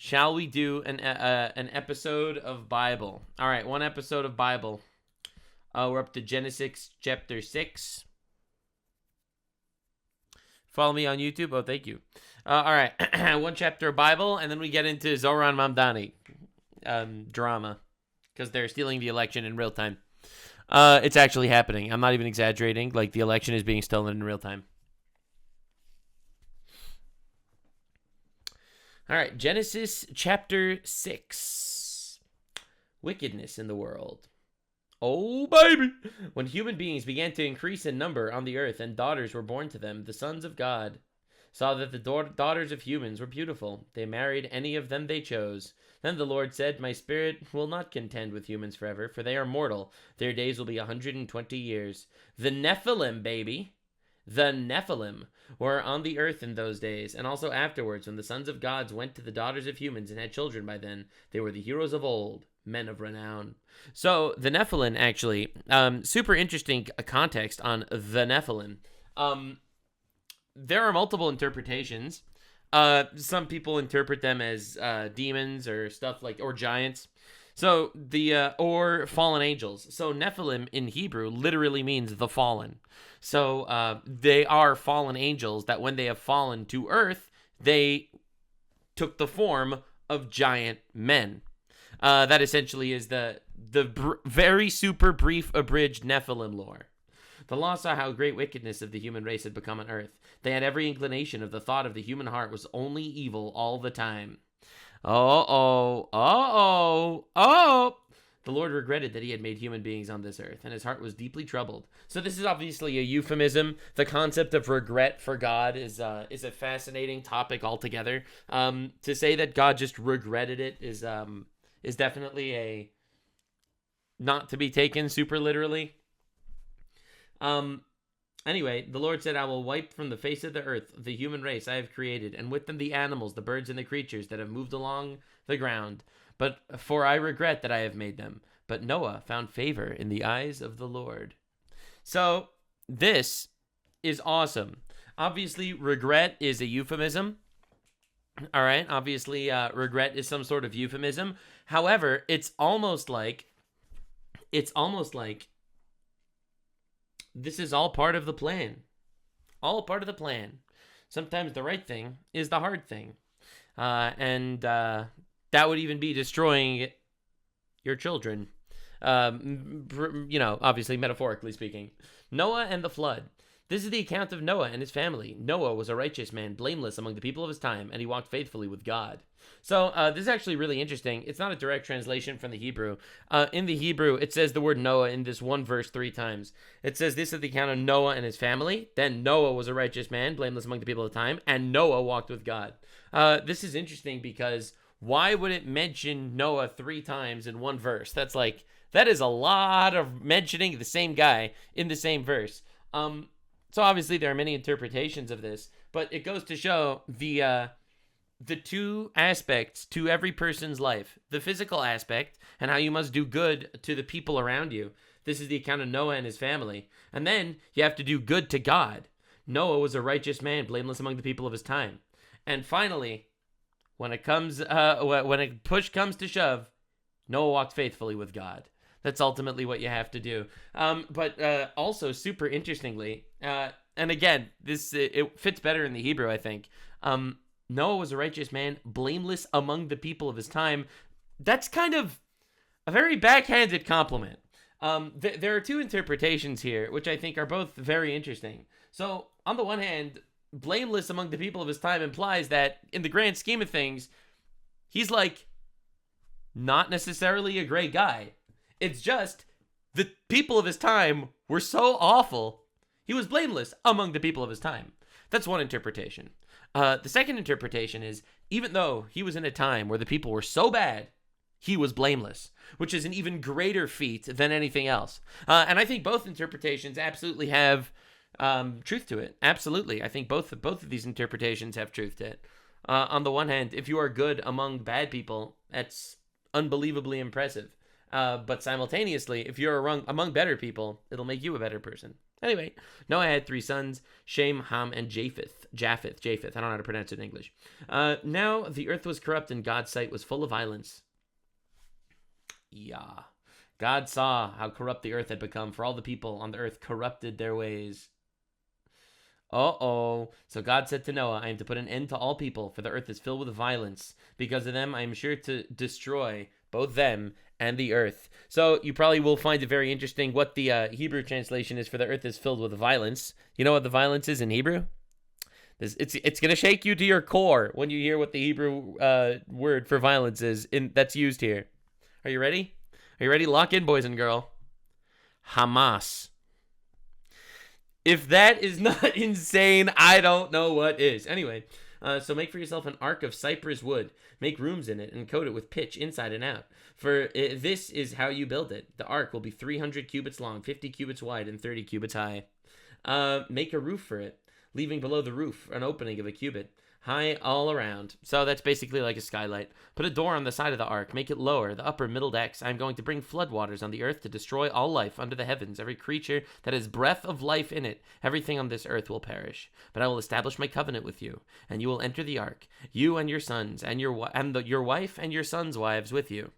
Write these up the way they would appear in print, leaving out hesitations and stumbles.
Shall we do an episode of Bible? All right, one episode of Bible. We're up to Genesis chapter 6. Follow me on YouTube. Oh, thank you. All right, one chapter of Bible, and then we get into Zoran Mamdani drama because they're stealing the election in real time. It's actually happening. I'm not even exaggerating. Like, the election is being stolen in real time. All right, Genesis chapter 6. Wickedness in the world. Oh, baby! When human beings began to increase in number on the earth and daughters were born to them, the sons of God saw that the daughters of humans were beautiful. They married any of them they chose. Then the Lord said, My spirit will not contend with humans forever, for they are mortal. Their days will be 120 years. The Nephilim, baby. The Nephilim were on the earth in those days, and also afterwards, when the sons of gods went to the daughters of humans and had children by then. They were the heroes of old, men of renown. So, the Nephilim, actually, super interesting context on the Nephilim. There are multiple interpretations. Some people interpret them as demons or stuff like, or giants. So, or fallen angels. So, Nephilim in Hebrew literally means the fallen. So, they are fallen angels that when they have fallen to earth, they took the form of giant men. That essentially is the very super brief abridged Nephilim lore. The law saw how great wickedness of the human race had become on earth. They had every inclination of the thought of the human heart was only evil all the time. Oh. The Lord regretted that he had made human beings on this earth, and his heart was deeply troubled. So this is obviously a euphemism. The concept of regret for God is a fascinating topic altogether. To say that God just regretted it is definitely a not to be taken super literally. Anyway, the Lord said, I will wipe from the face of the earth the human race I have created, and with them the animals, the birds, and the creatures that have moved along the ground. For I regret that I have made them. But Noah found favor in the eyes of the Lord. So, this is awesome. Obviously, regret is a euphemism. All right, obviously, regret is some sort of euphemism. However, it's almost like this is all part of the plan. All part of the plan. Sometimes the right thing is the hard thing. That would even be destroying your children. Obviously, metaphorically speaking. Noah and the flood. This is the account of Noah and his family. Noah was a righteous man, blameless among the people of his time, and he walked faithfully with God. So this is actually really interesting. It's not a direct translation from the Hebrew. In the Hebrew, it says the word Noah in this one verse 3 times. It says this is the account of Noah and his family. Then Noah was a righteous man, blameless among the people of the time, and Noah walked with God. This is interesting because why would it mention Noah 3 times in one verse? That is a lot of mentioning the same guy in the same verse. So obviously there are many interpretations of this, but it goes to show the two aspects to every person's life. The physical aspect and how you must do good to the people around you. This is the account of Noah and his family. And then you have to do good to God. Noah was a righteous man, blameless among the people of his time. And finally, when a push comes to shove, Noah walked faithfully with God. That's ultimately what you have to do. But also, super interestingly, and again, it fits better in the Hebrew, I think. Noah was a righteous man, blameless among the people of his time. That's kind of a very backhanded compliment. There are 2 interpretations here, which I think are both very interesting. So, on the one hand, blameless among the people of his time implies that, in the grand scheme of things, he's not necessarily a great guy. It's just the people of his time were so awful, he was blameless among the people of his time. That's one interpretation. The second interpretation is, even though he was in a time where the people were so bad, he was blameless, which is an even greater feat than anything else. And I think both interpretations absolutely have truth to it. Absolutely. I think both of these interpretations have truth to it. On the one hand, if you are good among bad people, that's unbelievably impressive. But simultaneously, if you're among better people, it'll make you a better person. Anyway, Noah had 3 sons, Shem, Ham, and Japheth. Japheth. I don't know how to pronounce it in English. Now the earth was corrupt and God's sight was full of violence. Yeah. God saw how corrupt the earth had become, for all the people on the earth corrupted their ways. Uh-oh. So God said to Noah, I am to put an end to all people, for the earth is filled with violence. Because of them, I am sure to destroy both them and the earth. So you probably will find it very interesting what the Hebrew translation is for the earth is filled with violence. You know what the violence is in Hebrew? It's going to shake you to your core when you hear what the Hebrew word for violence is that's used here. Are you ready? Are you ready? Lock in, boys and girl. Hamas. If that is not insane, I don't know what is. Anyway, so make for yourself an ark of cypress wood. Make rooms in it and coat it with pitch inside and out. For this is how you build it. The ark will be 300 cubits long, 50 cubits wide, and 30 cubits high. Make a roof for it, leaving below the roof an opening of a cubit, high all around. So that's basically like a skylight. Put a door on the side of the ark. Make it lower, the upper middle decks. I am going to bring floodwaters on the earth to destroy all life under the heavens. Every creature that has breath of life in it, everything on this earth will perish. But I will establish my covenant with you, and you will enter the ark, you and your sons, and your wife and your sons' wives with you.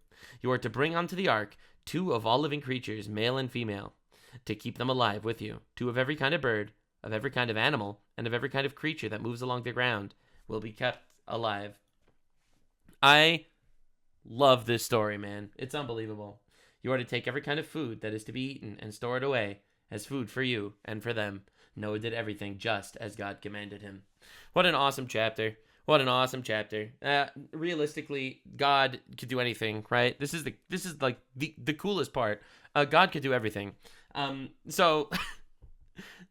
You are to bring onto the ark 2 of all living creatures, male and female, to keep them alive with you. 2 of every kind of bird, of every kind of animal, and of every kind of creature that moves along the ground will be kept alive. I love this story, man. It's unbelievable. You are to take every kind of food that is to be eaten and store it away as food for you and for them. Noah did everything just as God commanded him. What an awesome chapter. What an awesome chapter. Realistically, God could do anything, right? This is like the coolest part. God could do everything. So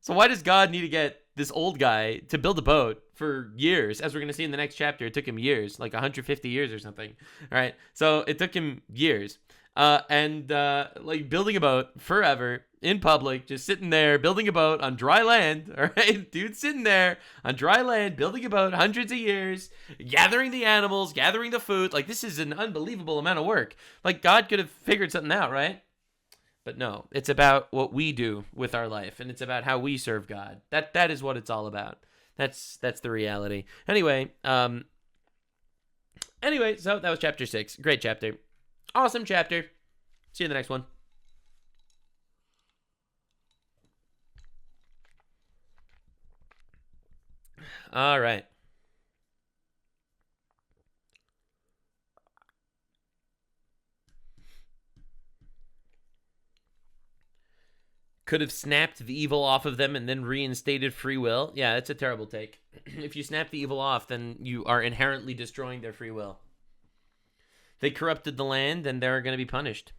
why does God need to get this old guy to build a boat for years? As we're going to see in the next chapter, it took him years, like 150 years or something. All right. So it took him years. Like building a boat forever in public, just sitting there, building a boat on dry land. All right. Dude sitting there on dry land, building a boat hundreds of years, gathering the animals, gathering the food. Like, this is an unbelievable amount of work. Like, God could have figured something out, right? But no, it's about what we do with our life, and it's about how we serve God. That is what it's all about. That's the reality. Anyway, so that was chapter 6. Great chapter. Awesome chapter. See you in the next one. All right. Could have snapped the evil off of them and then reinstated free will. Yeah, that's a terrible take. If you snap the evil off, then you are inherently destroying their free will. They corrupted the land, and they're going to be punished.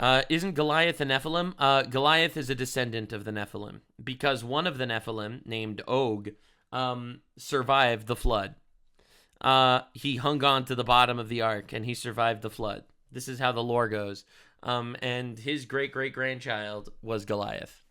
Isn't Goliath a Nephilim? Goliath is a descendant of the Nephilim, because one of the Nephilim, named Og, survived the flood. He hung on to the bottom of the ark, and he survived the flood. This is how the lore goes. And his great-great-grandchild was Goliath.